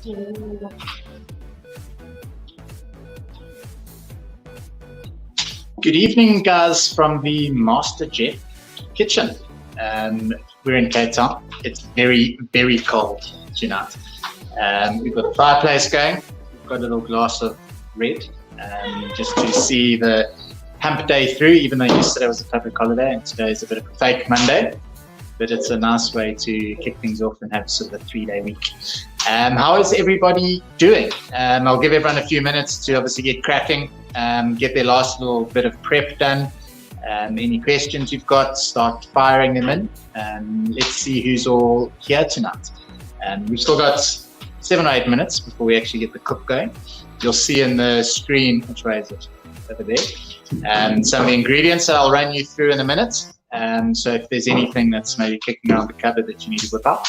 Good evening, guys, from the Master Jet kitchen. We're in Cape Town. It's very, very cold tonight. We've got the fireplace going. We've got a little glass of red just to see the hump day through, even though yesterday was a public holiday and today is a bit of a fake Monday. But it's a nice way to kick things off and have sort of a 3-day week. How is everybody doing? I'll give everyone a few minutes to obviously get cracking, get their last little bit of prep done. Any questions you've got, start firing them in. Let's see who's all here tonight. We've still got 7 or 8 minutes before we actually get the cook going. You'll see in the screen, which way is it? Over there. Some of the ingredients that I'll run you through in a minute. So if there's anything that's maybe kicking around the cupboard that you need to whip out,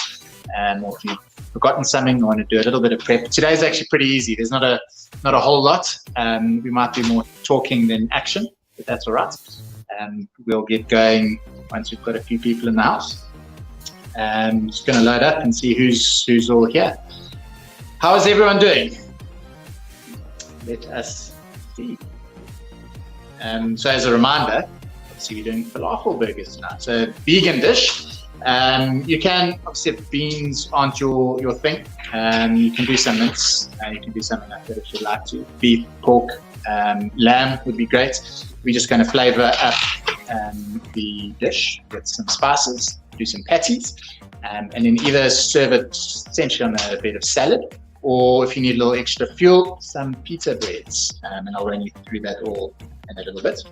or if you've forgotten something, or want to do a little bit of prep. Today's actually pretty easy. There's not a whole lot. We might do more talking than action, but that's all right. We'll get going once we've got a few people in the house. Just going to load up and see who's all here. How is everyone doing? Let us see. So as a reminder, obviously we're doing falafel burgers tonight. So vegan dish. You can, obviously if beans aren't your thing, you can do some mince, you can do something like that if you'd like to. Beef, pork, lamb would be great. We're just going to flavour up the dish with some spices, do some patties, and then either serve it essentially on a bit of salad, or if you need a little extra fuel, some pita breads, and I'll run you through that all in a little bit.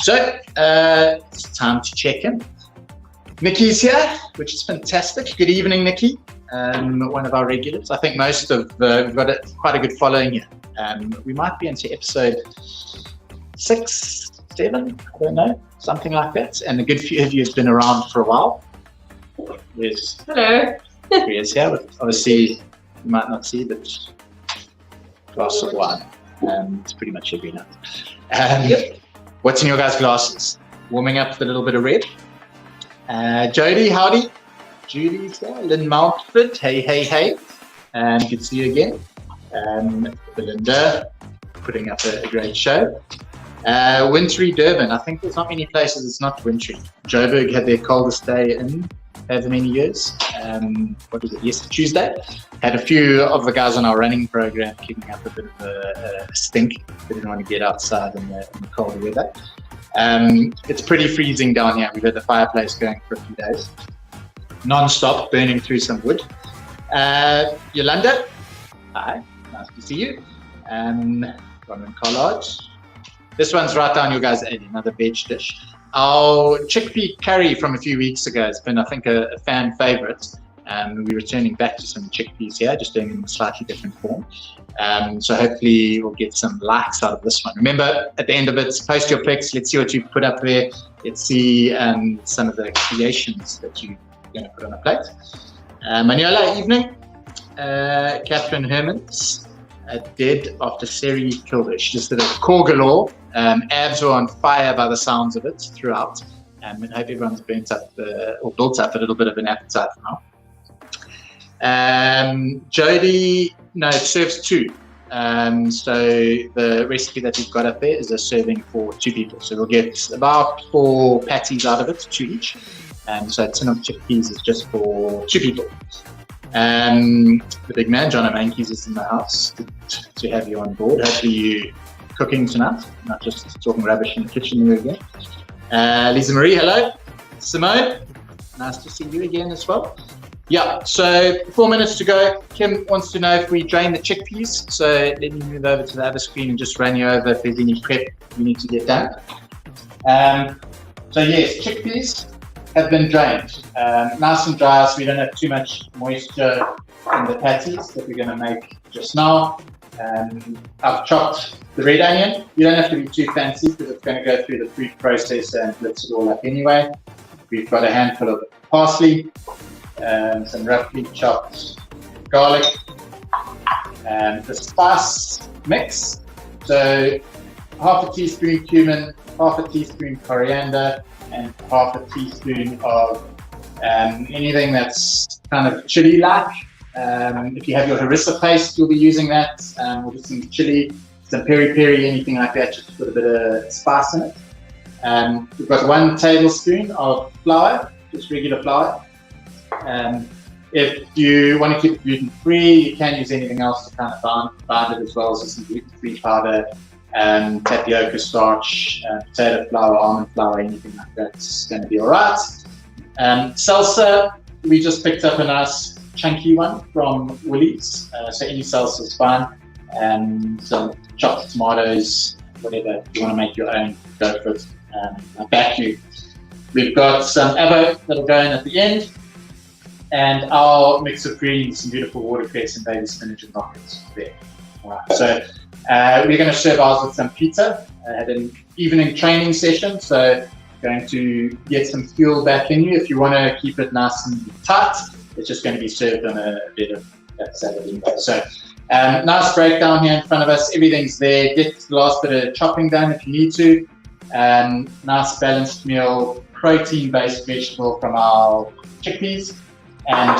So it's time to check in. Nikki's here, which is fantastic. Good evening, Nikki. One of our regulars. I think most of we've got quite a good following here. We might be into episode 6, 7, I don't know, something like that. And a good few of you have been around for a while. Hello. He is here. Obviously, you might not see, but glass of wine. It's pretty much every night. Yep. What's in your guys' glasses? Warming up with a little bit of red. Jody, howdy. Julie's here. Lynn Mountford, hey. Good to see you again. Belinda, putting up a great show. Wintry Durban. I think there's not many places it's not wintry. Joburg had their coldest day in however many years. What was it, yesterday, Tuesday? Had a few of the guys on our running program kicking up a bit of a stink. They didn't want to get outside in the cold weather. It's pretty freezing down here. We've had the fireplace going for a few days. Non-stop, burning through some wood. Yolanda, hi, nice to see you. Roman Collard. This one's right down your guys' alley, another veg dish. Our chickpea curry from a few weeks ago has been, I think, a fan favourite. We're returning back to some chickpeas here, just doing it in a slightly different form. So hopefully we'll get some likes out of this one. Remember, at the end of it, post your pics. Let's see what you've put up there. Let's see some of the creations that you're going to put on a plate. Maniola, evening. Catherine Hermans, dead after Seri killed her. She just did a core galore. Abs were on fire by the sounds of it throughout. And I hope everyone's built up a little bit of an appetite now. Jody, no, it serves 2. So the recipe that we've got up there is a serving for 2 people. So we'll get about 4 patties out of it, 2 each. So a tin of chickpeas is just for 2 people. The big man, John O'Mankeys, is in the house. Good to have you on board. Hopefully you're cooking tonight, not just talking rubbish in the kitchen here again. Lisa Marie, hello. Simone, nice to see you again as well. Yeah, so 4 minutes to go. Kim wants to know if we drain the chickpeas. So let me move over to the other screen and just run you over if there's any prep you need to get done. So yes, chickpeas have been drained. Nice and dry, so we don't have too much moisture in the patties that we're going to make just now. I've chopped the red onion. You don't have to be too fancy because it's going to go through the food processor and blitz it all up anyway. We've got a handful of parsley, some roughly chopped garlic, and the spice mix. So half a teaspoon cumin, half a teaspoon coriander, and half a teaspoon of anything that's kind of chili-like. If you have your harissa paste, you'll be using that. We'll do some chili, some peri-peri, anything like that, just to put a bit of spice in it. We've got 1 tablespoon of flour, just regular flour. If you want to keep it gluten-free, you can use anything else to kind of bind it as well, so some gluten-free powder, tapioca starch, potato flour, almond flour, anything like that's going to be all right. Salsa, we just picked up a nice chunky one from Woolies, so any salsa is fine. Some chopped tomatoes, whatever you want to make your own, go for it. I back you. We've got some avo that'll go in at the end, and our mix of greens, some beautiful watercress and baby spinach and rockets there. All right. So we're going to serve ours with some pizza. I had an evening training session, so going to get some fuel back in you. If you want to keep it nice and tight, it's just going to be served on a bit of salad. So nice breakdown here in front of us. Everything's there. Get the last bit of chopping done if you need to. Nice balanced meal, protein-based vegetable from our chickpeas. And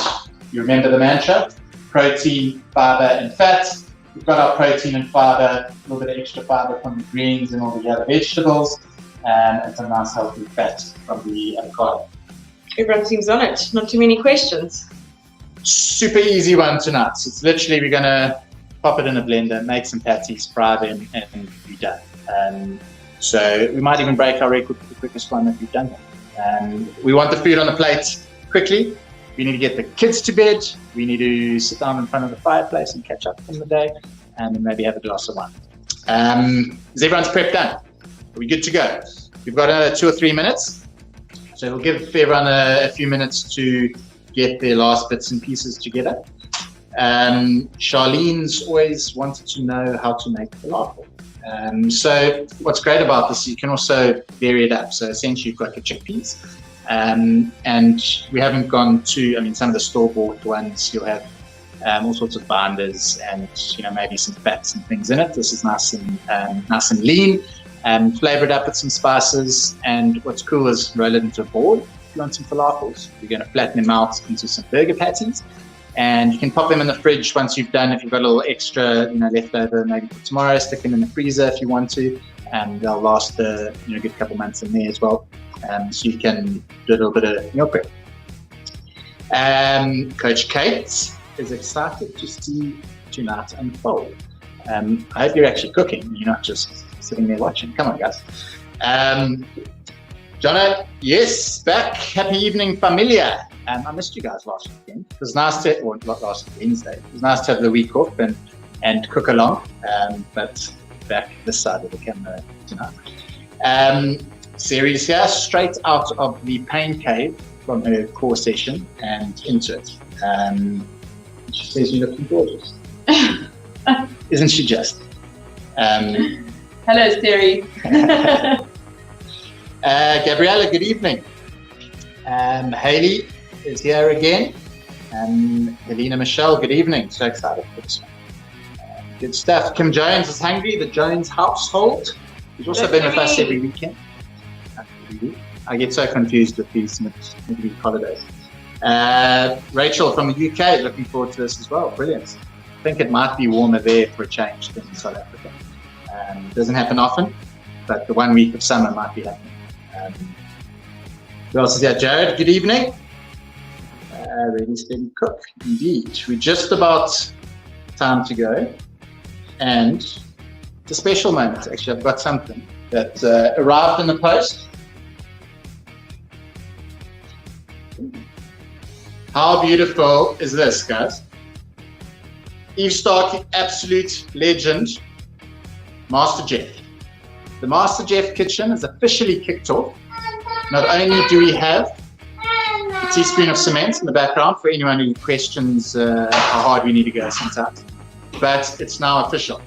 you remember the mantra, protein, fiber, and fat. We've got our protein and fiber, a little bit of extra fiber from the greens and all the other vegetables, and some nice healthy fat from the avocado. Everyone seems on it. Not too many questions. Super easy one tonight. So it's literally, we're going to pop it in a blender, make some patties, fry them, and be done. So we might even break our record for the quickest one that we've done. We want the food on the plate quickly. We need to get the kids to bed. We need to sit down in front of the fireplace and catch up from the day, and then maybe have a glass of wine. Is everyone's prep done? Are we good to go? We've got 2 or 3 minutes. So we'll give everyone a few minutes to get their last bits and pieces together. Charlene's always wanted to know how to make falafel. So what's great about this, you can also vary it up. So essentially you've got your chickpeas. And we haven't gone to, some of the store-bought ones, you'll have all sorts of binders and, maybe some fats and things in it. This is nice and lean, flavored up with some spices. And what's cool is roll it into a ball. If you want some falafels, you're going to flatten them out into some burger patties. And you can pop them in the fridge once you've done. If you've got a little extra, left over, maybe for tomorrow, stick them in the freezer if you want to. And they'll last a good couple months in there as well. So you can do a little bit of meal prep. Coach Kate is excited to see tonight unfold. I hope you're actually cooking. You're not just sitting there watching. Come on, guys. Jono, yes, back. Happy evening, familia. I missed you guys last weekend. It was nice to, or not last Wednesday. It was nice to have the week off and cook along. But back this side of the camera tonight. Series here, straight out of the pain cave from her core session and into it. She says you're looking gorgeous. Isn't she just? Hello, Siri. Gabriella, good evening. Haley is here again. Helena Michelle, good evening. So excited for this one. Good stuff. Kim Jones is hungry. The Jones household. She's also been with us every weekend. I get so confused with these midweek holidays. Rachel from the UK, looking forward to this as well. Brilliant. I think it might be warmer there for a change than in South Africa. It doesn't happen often, but the 1 week of summer might be happening. Who else is here? Jared, good evening. Ready, steady, cook. Indeed. We're just about time to go. And it's a special moment, actually. I've got something that arrived in the post. How beautiful is this, guys? Eve Stark, absolute legend, Master Jeff. The Master Jeff kitchen is officially kicked off. Not only do we have a teaspoon of cement in the background for anyone who questions how hard we need to go sometimes, but it's now official.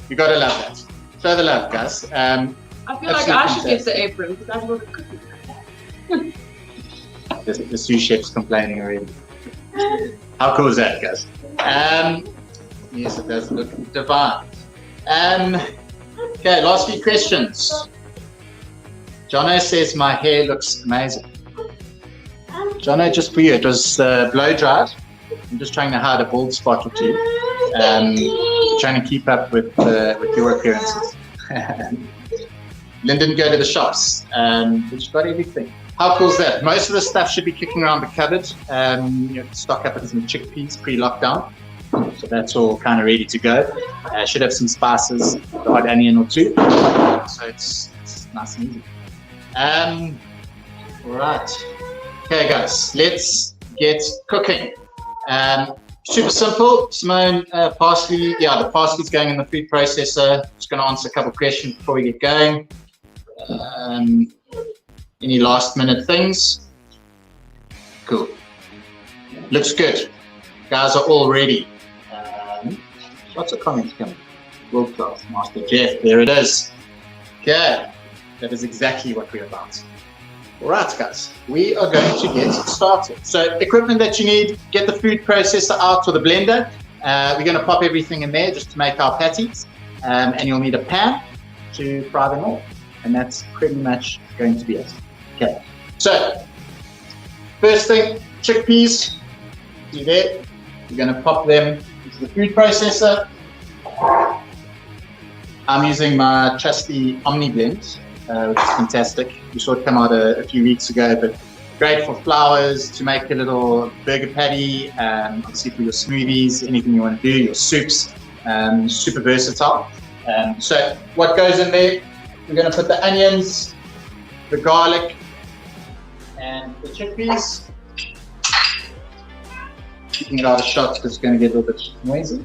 You gotta love that. Show the love, guys. I feel like I should get the apron because I wasn't cooking. The sous chef's complaining already. How cool is that, guys? Yes, it does look divine. Okay, last few questions. Jono says my hair looks amazing. Jono, just for you, it was blow dried I'm just trying to hide a bald spot or two. Trying to keep up with your appearances. Lynn didn't go to the shops, but she got everything. How cool is that? Most of the stuff should be kicking around the cupboard. Stock up with some chickpeas pre-lockdown. So that's all kind of ready to go. Should have some spices, the odd onion or two. So it's nice and easy. Right. Okay, guys, let's get cooking. Super simple. Simone, parsley. Yeah, the parsley's going in the food processor. Just going to answer a couple of questions before we get going. Any last minute things? Cool. Looks good. Guys are all ready. Lots of comments coming. World class, Master Jeff. There it is. Okay. That is exactly what we're about. All right, guys. We are going to get started. So equipment that you need, get the food processor out or the blender. We're going to pop everything in there just to make our patties. And you'll need a pan to fry them all. And that's pretty much going to be it. Okay. So first thing, chickpeas. Do that. We're going to pop them into the food processor. I'm using my trusty Omni blend, which is fantastic. We saw it come out a few weeks ago, but great for flours, to make a little burger patty, obviously for your smoothies, anything you want to do, your soups, super versatile. So what goes in there? We're going to put the onions, the garlic, and the chickpeas. Keeping it out of shots because it's going to get a little bit noisy.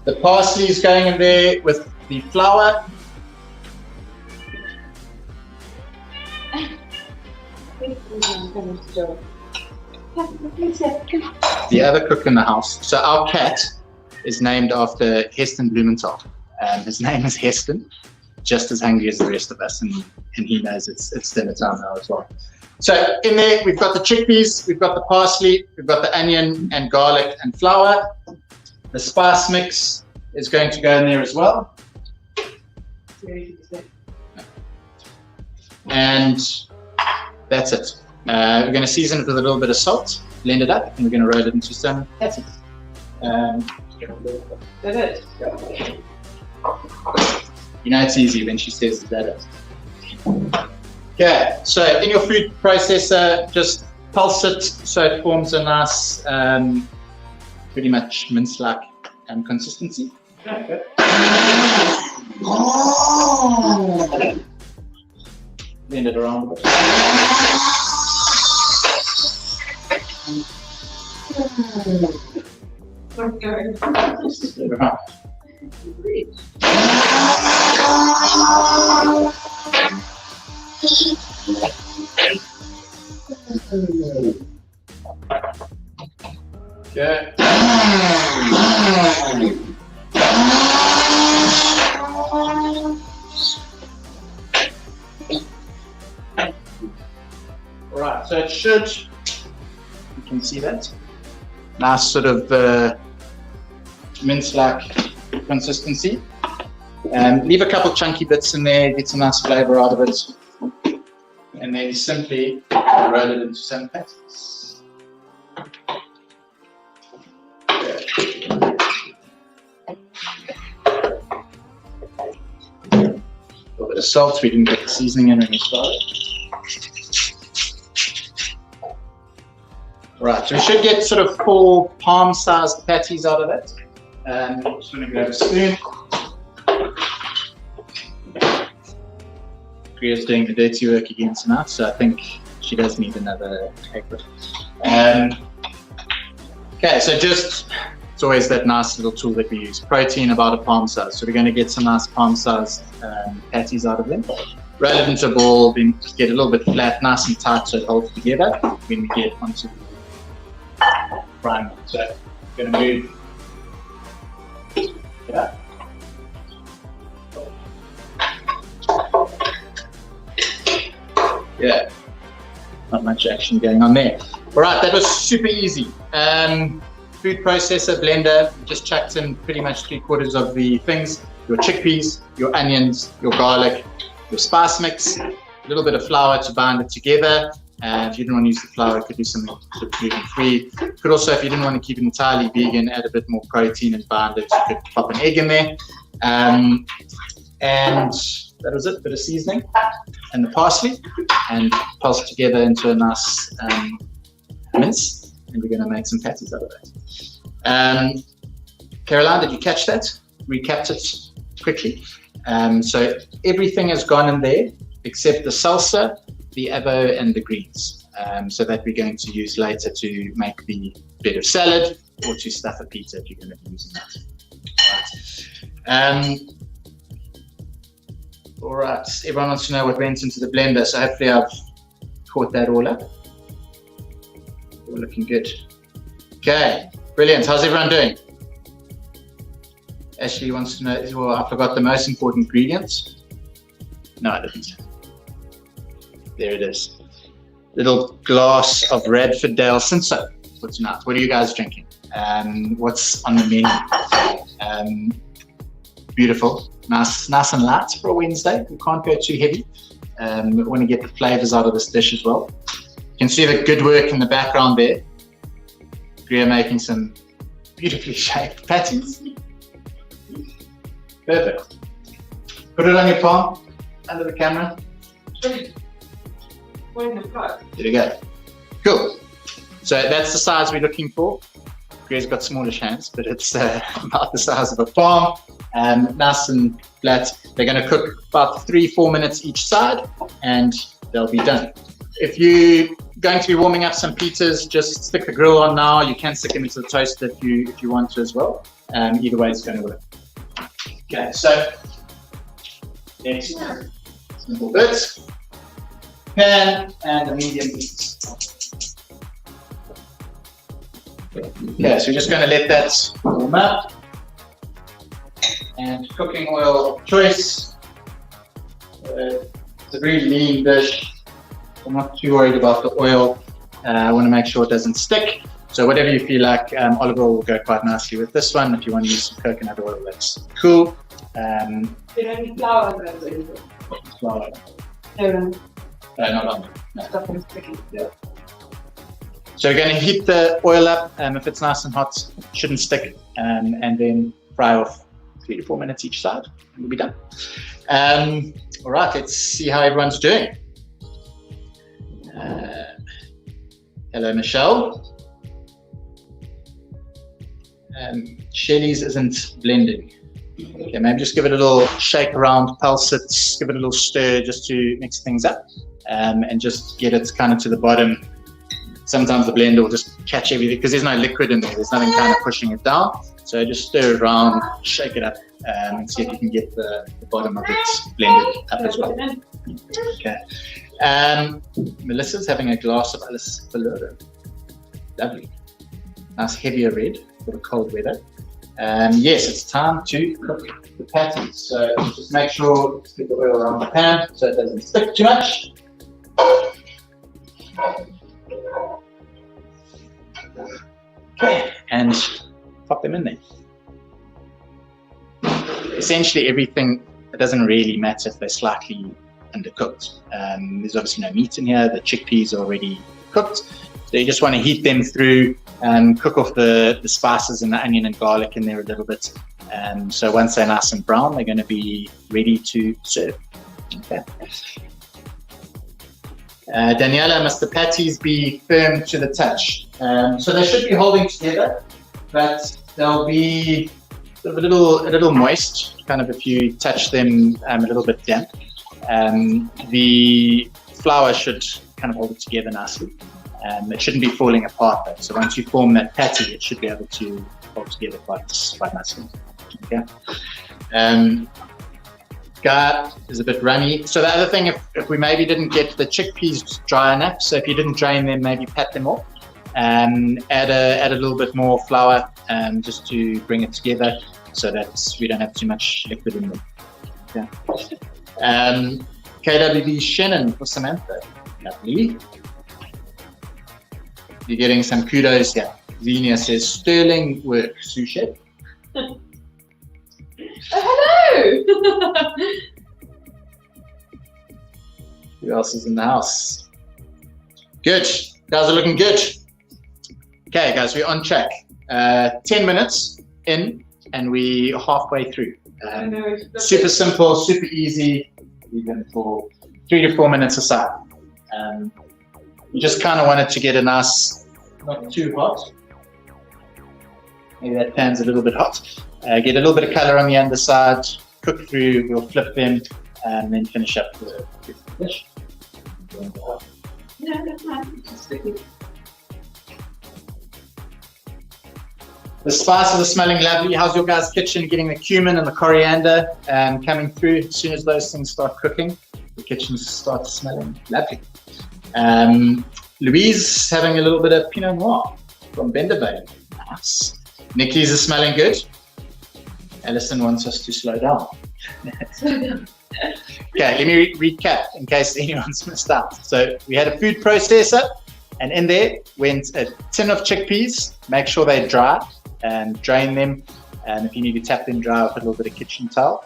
The parsley is going in there with the flour. The other cook in the house. So our cat is named after Heston Blumenthal. His name is Heston, just as hungry as the rest of us, and he knows it's dinner time now as well. So in there, we've got the chickpeas, we've got the parsley, we've got the onion and garlic and flour. The spice mix is going to go in there as well. And that's it. We're going to season it with a little bit of salt, blend it up, and we're going to roll it into some patties. That is. You know it's easy when she says that is. Okay, so in your food processor, just pulse it so it forms a nice, pretty much mince-like consistency. Okay. Blend it around a bit. Okay. Alright, so it should, you can see that, nice sort of mince-like consistency. Leave a couple chunky bits in there, get some nice flavor out of it, and then simply roll it into some patties. A little bit of salt, we didn't get the seasoning in when we started. Right, so we should get sort of 4 palm-sized patties out of it. I'm just going to grab a spoon. Priya's doing the dirty work again tonight, so I think she does need another paper. Okay, so just, it's always that nice little tool that we use. Protein about a palm size. So we're going to get some nice palm-sized patties out of them. Roll it into a ball, then just get a little bit flat, nice and tight so it holds together when we get onto the frying pan. So I'm going to move. Yeah. Yeah, not much action going on there. All right, that was super easy. Food processor, blender, just chucked in pretty much 3/4 of the things. Your chickpeas, your onions, your garlic, your spice mix, a little bit of flour to bind it together. If you didn't want to use the flour, you could do something gluten-free. Could also, if you didn't want to keep it entirely vegan, add a bit more protein and bind it. You could pop an egg in there. And that was it, bit of seasoning and the parsley, and pulse together into a nice mince, and we're going to make some patties out of that. Caroline, did you catch that? Recapped it quickly. So everything has gone in there except the salsa, the avo, and the greens. So that we're going to use later to make the bed of salad or to stuff a pizza if you're going to be using that. Right. All right, everyone wants to know what went into the blender, so hopefully I've caught that all up. All looking good. Okay, brilliant. How's everyone doing? Ashley wants to know, well, I forgot the most important ingredients. No, I didn't. There it is. Little glass of Radford Dale Cinsault for tonight. What are you guys drinking? What's on the menu? Beautiful. Nice and light for a Wednesday. We can't go too heavy. We want to get the flavors out of this dish as well. You can see the good work in the background there. Greer making some beautifully shaped patties. Perfect. Put it on your palm, under the camera. There you go. Cool. So that's the size we're looking for. Greer's got smallish hands, but it's about the size of a palm. Nice and flat. They're going to cook about 3-4 minutes each side, and they'll be done. If you're going to be warming up some pizzas, just stick the grill on now. You can stick them into the toaster if you want to as well. Either way, it's going to work. Okay, so next simple bits. Pan and a medium heat. Okay, so we're just going to let that warm up. And cooking oil of choice. It's a very lean dish. I'm not too worried about the oil. I want to make sure it doesn't stick. So whatever you feel like, olive oil will go quite nicely with this one. If you want to use some coconut oil, that's cool. You don't need flour in it. Flour. No. Not on. No. Stuff is sticky. Yeah. So we're going to heat the oil up. If it's nice and hot, it shouldn't stick. And then fry off 3 to 4 minutes each side, and we'll be done. All right, let's see how everyone's doing. Hello, Michelle. Shelley's isn't blending. Okay, maybe just give it a little shake around, pulse it, give it a little stir just to mix things up, and just get it kind of to the bottom. Sometimes the blender will just catch everything because there's no liquid in there. There's nothing kind of pushing it down. So just stir it around, shake it up, and see if you can get the bottom of it blended up as well. Okay. Melissa's having a glass of Alice Valero. Lovely. Nice heavier red for the cold weather. Yes, it's time to cook the patties. So just make sure to get the oil around the pan so it doesn't stick too much. Okay, and pop them in there. Essentially everything, it doesn't really matter if they're slightly undercooked. There's obviously no meat in here, the chickpeas are already cooked. So you just want to heat them through, cook off the spices and the onion and garlic in there a little bit. So once they're nice and brown, they're going to be ready to serve. Okay. Daniela, must the patties be firm to the touch? So they should be holding together, but they'll be sort of a little moist, kind of if you touch them a little bit damp. The flour should kind of hold it together nicely. It shouldn't be falling apart though. So once you form that patty, it should be able to hold together quite nicely. Okay. Guy is a bit runny. So the other thing, if we maybe didn't get the chickpeas dry enough, so if you didn't drain them, maybe pat them off. Add a little bit more flour just to bring it together so that we don't have too much liquid in them. Okay. KWB Shannon for Samantha. Lovely. You're getting some kudos here. Xenia says, sterling work, sous chef. Hello! Who else is in the house? Good. Guys are looking good. Okay, guys, we're on track. 10 minutes in, and we're halfway through. Super simple, super easy, even for 3 to 4 minutes aside. You just kind of want it to get a nice, not too hot. Maybe that pan's a little bit hot. Get a little bit of color on the underside, cook through, we'll flip them, and then finish up the fish. Yeah, that's nice. The spices are smelling lovely. How's your guys' kitchen getting the cumin and the coriander coming through? As soon as those things start cooking, the kitchen starts smelling lovely. Louise having a little bit of Pinot Noir from Bendervale. Nice. Nikki's is smelling good. Alison wants us to slow down. Okay, let me recap in case anyone's missed out. So we had a food processor, and in there went a tin of chickpeas. Make sure they're dry and drain them. And if you need to tap them dry with a little bit of kitchen towel.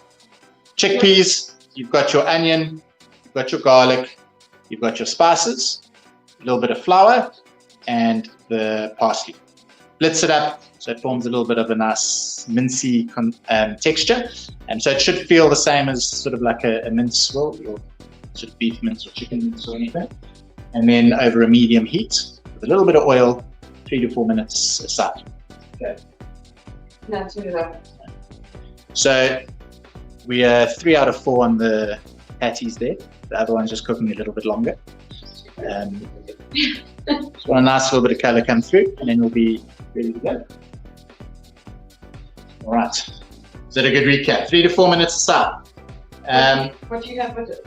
Chickpeas, you've got your onion, you've got your garlic, you've got your spices, a little bit of flour, and the parsley. Blitz it up so it forms a little bit of a nice mincy texture. And so it should feel the same as sort of like a mince roll, or sort of beef mince or chicken mince or anything. And then over a medium heat with a little bit of oil, 3 to 4 minutes aside. Okay. That's really So we are 3 out of 4 on the patties there. The other one's just cooking a little bit longer. Just want a nice little bit of color come through, and then we'll be ready to go. All right. Is that a good recap? 3 to 4 minutes aside. What do you have with it?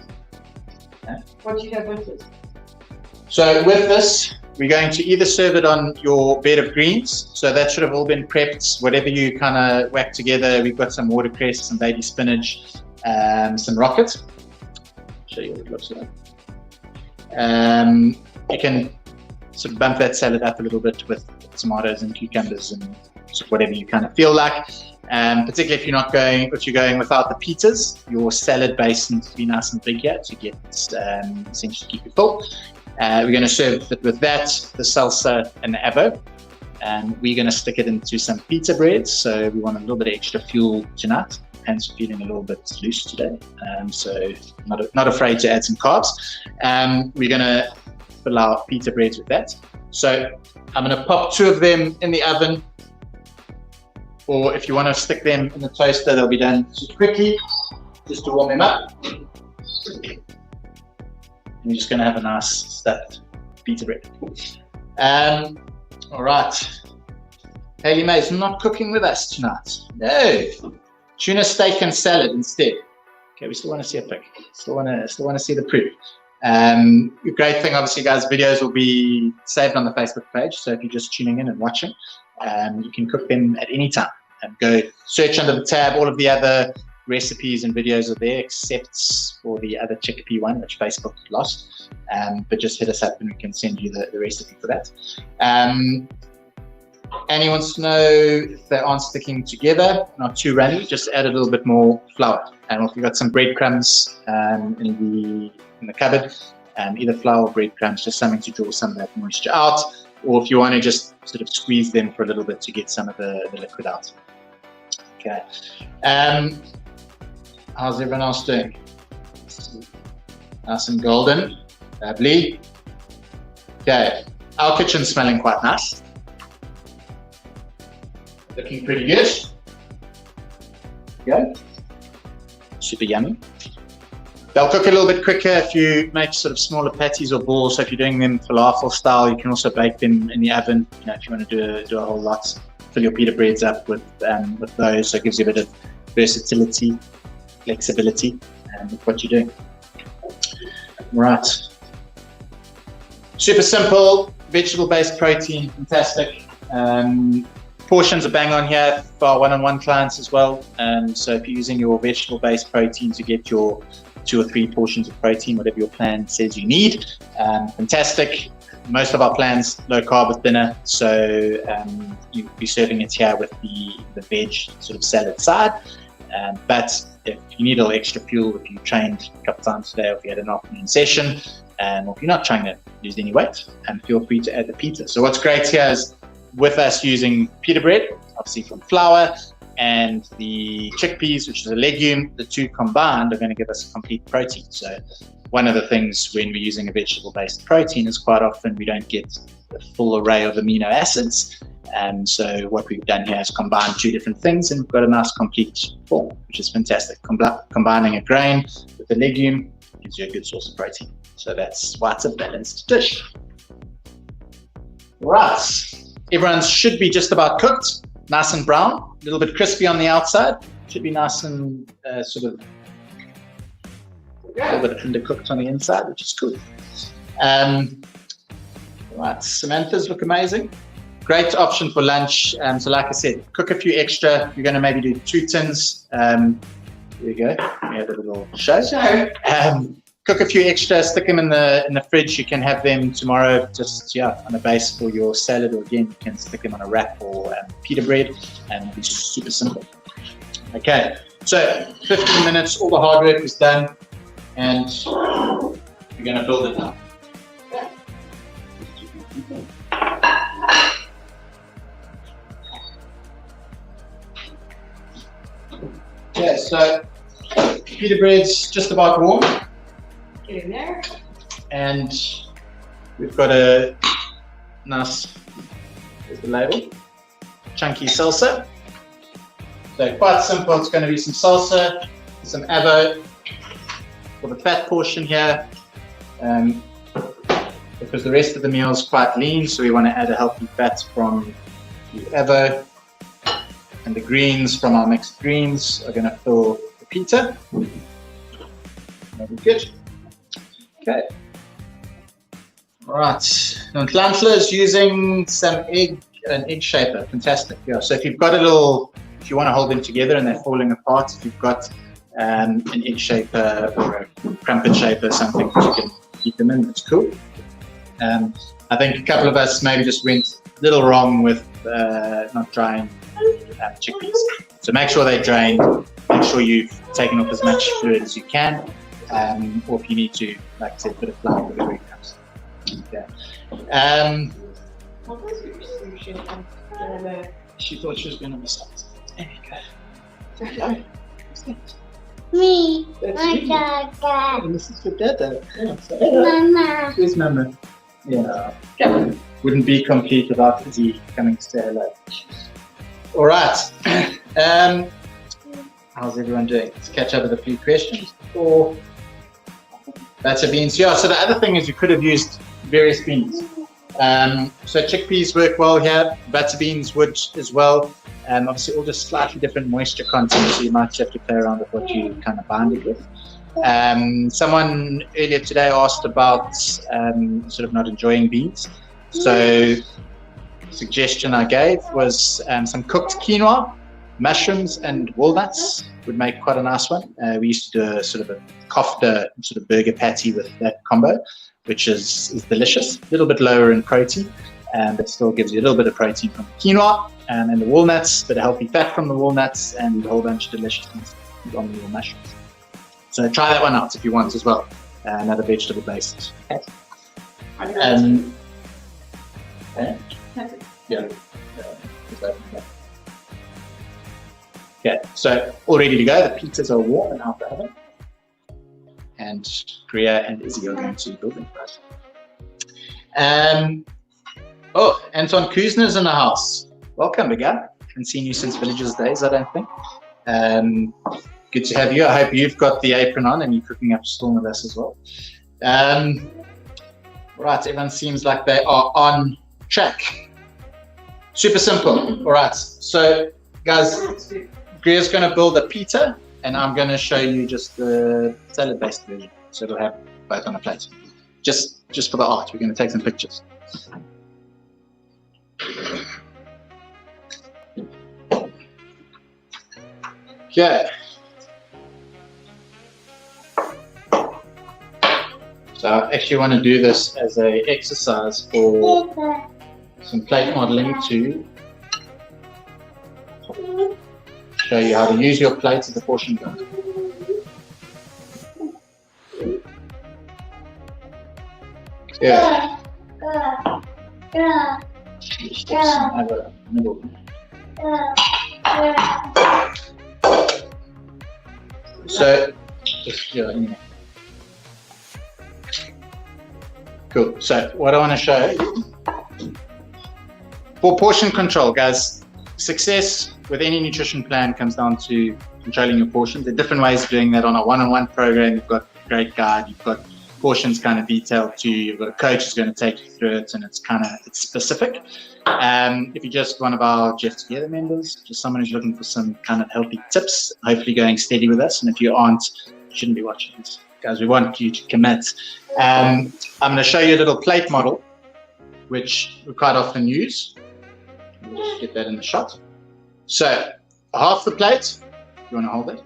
Huh? What do you have with it? So with this, we're going to either serve it on your bed of greens. So that should have all been prepped. Whatever you kind of whack together. We've got some watercress, some baby spinach, some rocket. Show you what it looks like. You can sort of bump that salad up a little bit with tomatoes and cucumbers and sort of whatever you kind of feel like. Particularly if you're going without the pitas, your salad base needs to be nice and big here to get essentially keep you full. We're going to serve it with that, the salsa, and the avo. And we're going to stick it into some pita bread. So we want a little bit of extra fuel tonight. Hence feeling a little bit loose today. So not afraid to add some carbs. We're going to fill our pita breads with that. So I'm going to pop 2 of them in the oven. Or if you want to stick them in the toaster, they'll be done super quickly, just to warm them up. And you're just going to have a nice stuffed pita bread. All right. Haley May's not cooking with us tonight. No. Tuna steak and salad instead. Okay, we still want to see a pic. Still want to see the proof. The great thing, obviously, guys, videos will be saved on the Facebook page. So if you're just tuning in and watching, you can cook them at any time. Go search under the tab. All of the other recipes and videos are there, except for the other chickpea one, which Facebook lost. But just hit us up and we can send you the recipe for that. Annie wants to know if they aren't sticking together, not too runny, just add a little bit more flour. And if you've got some breadcrumbs in the cupboard, either flour or breadcrumbs, just something to draw some of that moisture out. Or if you want to just sort of squeeze them for a little bit to get some of the liquid out. Okay. How's everyone else doing? Nice and golden. Lovely. Okay. Our kitchen's smelling quite nice. Looking pretty good. Good. Super yummy. They'll cook a little bit quicker if you make sort of smaller patties or balls. So if you're doing them falafel style, you can also bake them in the oven. You know, if you want to do a whole lot, fill your pita breads up with those. So it gives you a bit of versatility, flexibility, with what you're doing. Right. Super simple, vegetable-based protein, fantastic. Portions are bang on here for our one-on-one clients as well. So if you're using your vegetable-based protein to get your 2 or 3 portions of protein, whatever your plan says you need, fantastic. Most of our plans low carb with dinner, so you'll be serving it here with the veg sort of salad side. But if you need a little extra fuel, if you trained a couple times today, or if you had an afternoon session, or if you're not trying to lose any weight, feel free to add the pita. So what's great here is with us using pita bread, obviously from flour, and the chickpeas, which is a legume, the two combined are going to give us a complete protein. So one of the things when we're using a vegetable-based protein is quite often we don't get the full array of amino acids. So what we've done here is combine two different things, and we've got a nice complete form, which is fantastic. Combining a grain with a legume gives you a good source of protein. So that's why it's a balanced dish. Right, everyone's should be just about cooked. Nice and brown, a little bit crispy on the outside. Should be nice and sort of a little bit undercooked on the inside, which is cool. Right, Samantha's look amazing. Great option for lunch. So like I said, cook a few extra. You're going to maybe do 2 tins. There you go. We had a little show. Cook a few extra, stick them in the fridge. You can have them tomorrow just on a base for your salad, or again you can stick them on a wrap or pita bread, and it'll be super simple. Okay, so 15 minutes, all the hard work is done, and we're going to build it now. Okay, so pita bread's just about warm. Get in there. And we've got a nice, here's the label, chunky salsa. So quite simple, it's going to be some salsa, some avo for the fat portion here, because the rest of the meal is quite lean, so we want to add a healthy fat from the avo, and the greens from our mixed greens are going to fill the pita. That'll be good. Okay. All right. Now, Tlantla is using an egg shaper. Fantastic. Yeah. So if you've got if you want to hold them together and they're falling apart, if you've got an egg shaper or a crumpet shaper, something that you can keep them in, that's cool. I think a couple of us maybe just went a little wrong with not drying chickpeas. So make sure they drain. Make sure you've taken off as much fluid as you can. Or if you need to, like I said, put a flour, whatever it comes. Okay. She thought she was going to miss out. There you go. Me. That's My you. dad. And this is for Dada. Yeah, so, Mama. here's Mama. Yeah. Wouldn't be complete without Izzy coming to say hello. All right. How's everyone doing? Let's catch up with a few questions. Or batter beans. Yeah, so the other thing is you could have used various beans. So chickpeas work well here. Batter beans would as well. Obviously all just slightly different moisture content, so you might have to play around with what you kind of bind it with. Someone earlier today asked about sort of not enjoying beans. So suggestion I gave was some cooked quinoa, mushrooms and walnuts would make quite a nice one. We used to do a sort of a kofta sort of burger patty with that combo, which is delicious. A little bit lower in protein, but still gives you a little bit of protein from the quinoa and the walnuts, but a healthy fat from the walnuts and a whole bunch of deliciousness from the mushrooms. So try that one out if you want as well. Another vegetable based. Yeah. Okay, so all ready to go. The pizzas are warm and out the oven. And Priya and Izzy are going to build them for us. Oh, Anton Kuzner's in the house. Welcome, big guy. Haven't seen you since Villagers Days, I don't think. Good to have you. I hope you've got the apron on and you're cooking up a storm with us as well. Right, everyone seems like they are on track. Super simple. All right, so guys, Gria's going to build a pita and I'm going to show you just the salad-based version. So it'll have both on a plate. Just for the art, we're going to take some pictures. Okay. So I actually want to do this as an exercise for some plate modeling to show you how to use your plates as a portion gun. Yeah. So, yeah, anyway. Cool. So, what I want to show you, for portion control, guys, success with any nutrition plan comes down to controlling your portions. There are different ways of doing that. On a one-on-one program, you've got a great guide, you've got portions kind of detailed to you, you've got a coach who's going to take you through it, and it's specific. If you're just one of our Jeff Together members, just someone who's looking for some kind of healthy tips, hopefully going steady with us, and if you aren't, you shouldn't be watching this. Guys, we want you to commit. I'm going to show you a little plate model, which we quite often use. We'll just get that in the shot. So, half the plate, you want to hold it?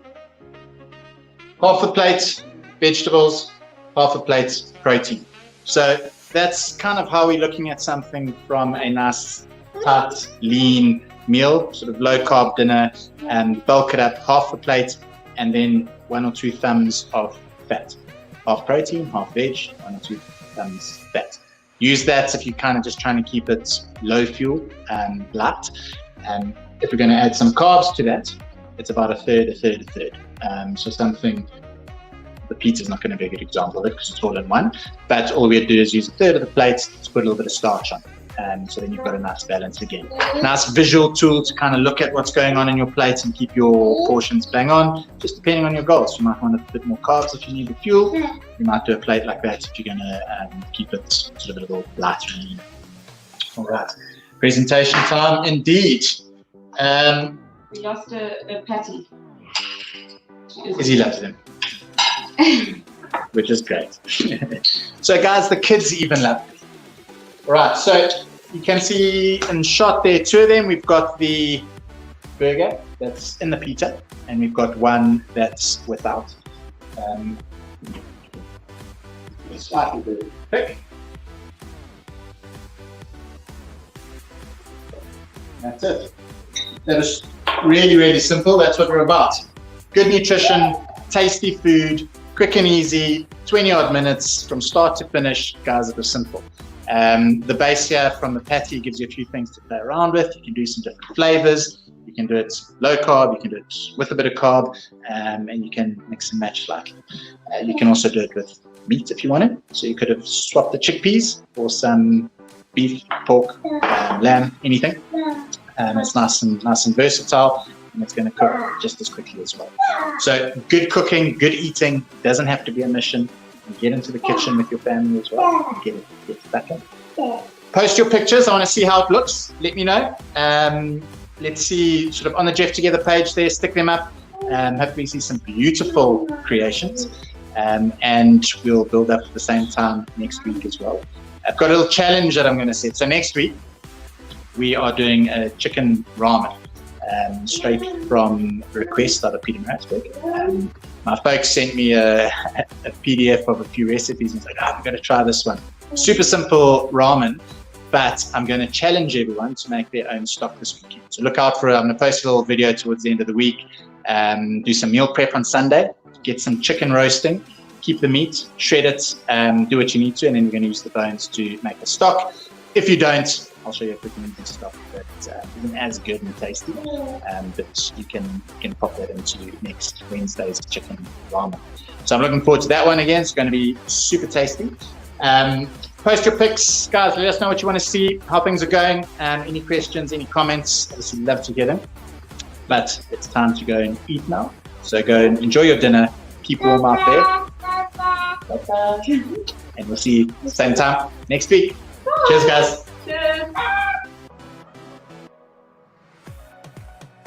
Half the plate, vegetables, half a plate, protein. So that's kind of how we're looking at something from a nice, tight, lean meal, sort of low carb dinner, and bulk it up, half a plate, and then 1 or 2 thumbs of fat. Half protein, half veg, 1 or 2 thumbs fat. Use that if you're kind of just trying to keep it low fuel and light. If we're going to add some carbs to that, it's about a third. So something, the pizza's not going to be a good example of it because it's all in one, but all we do is use a third of the plate to put a little bit of starch on. So then you've got a nice balance again. Nice visual tool to kind of look at what's going on in your plate and keep your portions bang on, just depending on your goals. You might want a bit more carbs if you need the fuel. You might do a plate like that if you're going to keep it sort of a little lighter. All right, presentation time indeed. We lost a patty. Izzy loves them, which is great. So guys, the kids even love them. All right, so you can see in shot there 2 of them. We've got the burger that's in the pita, and we've got one that's without. Slightly very quick. That's it. That is really, really simple. That's what we're about. Good nutrition, tasty food, quick and easy, 20 odd minutes from start to finish. Guys, it was simple. The base here from the patty gives you a few things to play around with. You can do some different flavors. You can do it low carb, you can do it with a bit of carb, and you can mix and match slightly. You can also do it with meat if you wanted. So you could have swapped the chickpeas for some beef, pork, lamb, anything. It's nice and versatile, and it's going to cook just as quickly as well. So good cooking, good eating, doesn't have to be a mission. You can get into the kitchen with your family as well and get stuck in. Post your pictures. I want to see how it looks. Let me know. Let's see, sort of on the Jeff Together page there, stick them up. Hopefully see some beautiful creations. And we'll build up at the same time next week as well. I've got a little challenge that I'm going to set. So next week, we are doing a chicken ramen, straight from request out of Peter Maritzburg. My folks sent me a PDF of a few recipes and was like, I've got to try this one. Super simple ramen, but I'm going to challenge everyone to make their own stock this weekend. So look out for it. I'm going to post a little video towards the end of the week. Do some meal prep on Sunday, get some chicken roasting, keep the meat, shred it, do what you need to, and then we're going to use the bones to make a stock. If you don't, I'll show you a quick minute stock that isn't as good and tasty, but you can pop that into next Wednesday's chicken ramen. So I'm looking forward to that one again. It's going to be super tasty. Post your pics, guys. Let us know what you want to see, how things are going. Any questions, any comments? I'd love to hear them. But it's time to go and eat now. So go and enjoy your dinner. Keep warm out there. Bye-bye. And we'll see you same time next week. Cheers, guys.